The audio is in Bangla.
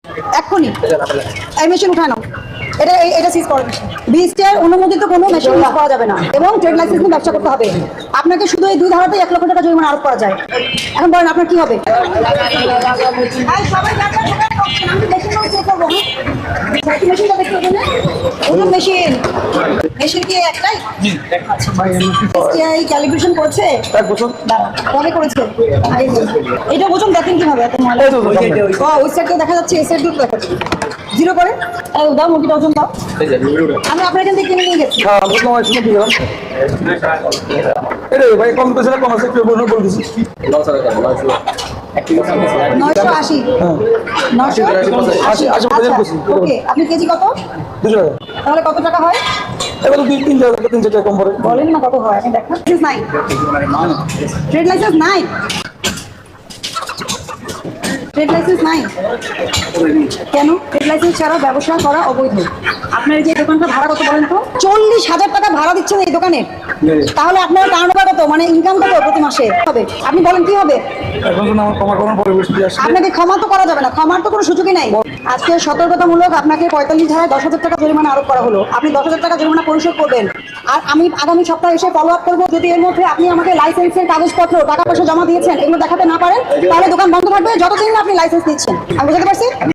এক্ষুনি এই মেশিন উঠানো, এটা সিজ করা। বিএসটিআর অনুমোদিত কোনো মেশিন ইউজ করা যাবে না এবং ট্রেড লাইসেন্স নিয়ে ব্যবসা করতে হবে। আপনাকে শুধু এই 2 ধারাতেই 1 লক্ষ টাকা জরিমানা আরোপ করা যায়। এখন বলেন আপনার কি হবে? মেশিন কি একটাই? বিএসটিআই ক্যালিব্রেশন করেছে? কবে করেছে? এটা ওজন দেখেন কিভাবে? ওই সাইড দেখা যাচ্ছে, এই সাইড দেখা যাচ্ছে। জিরো করে দাও, মুরগিটা ওজন দাও। আমি আপনার এখান থেকে কিনে নিয়ে গেছি। ভাই কম পেছে না, কম আছে একটু বলতেছি 980। 980। ওকে, আপনি কেজি কত? 200 টাকা। তাহলে কত টাকা হয়? এবার 2-3 টাকা 3 টাকা কম পড়ে। বলেন না কত হয়, আমি দেখেন। নাই ট্রেড লাইসেন্স নাই, ট্রেড লাইসেন্স নাই কেন? ট্রেড লাইসেন্স ছাড়া ব্যবসা করা অবৈধ। আপনার এই যে দোকানটা ভাড়া কত বলেন তো? 40,000 টাকা ভাড়া দিচ্ছেন এই দোকানে, তাহলে আপনার টার্নওভার কত, মানে ইনকাম কত প্রতি মাসে হবে? আপনি বলেন কি হবে? এখন তো আমার ক্ষমা করার পরে বসে আসছে। আপনাকে ক্ষমা তো করা যাবে না, ক্ষমার তো কোনো সুযোগই নাই। আজকে সতর্কতামূলক আপনাকে 45 ধারায় 10,000 টাকা জরিমানা আরোপ করা হলো। আপনি 10,000 টাকা জরিমানা পরিশোধ করবেন। আর আমি আগামী সপ্তাহে এসে ফলো আপ করবো। যদি এর মধ্যে আপনি আমাকে লাইসেন্সের কাগজপত্র, টাকা পয়সা জমা দিয়েছেন, এগুলো দেখাতে না পারেন, তাহলে দোকান বন্ধ থাকবে যতদিন না আপনি লাইসেন্স নিচ্ছেন। আমি বুঝতে পারছি।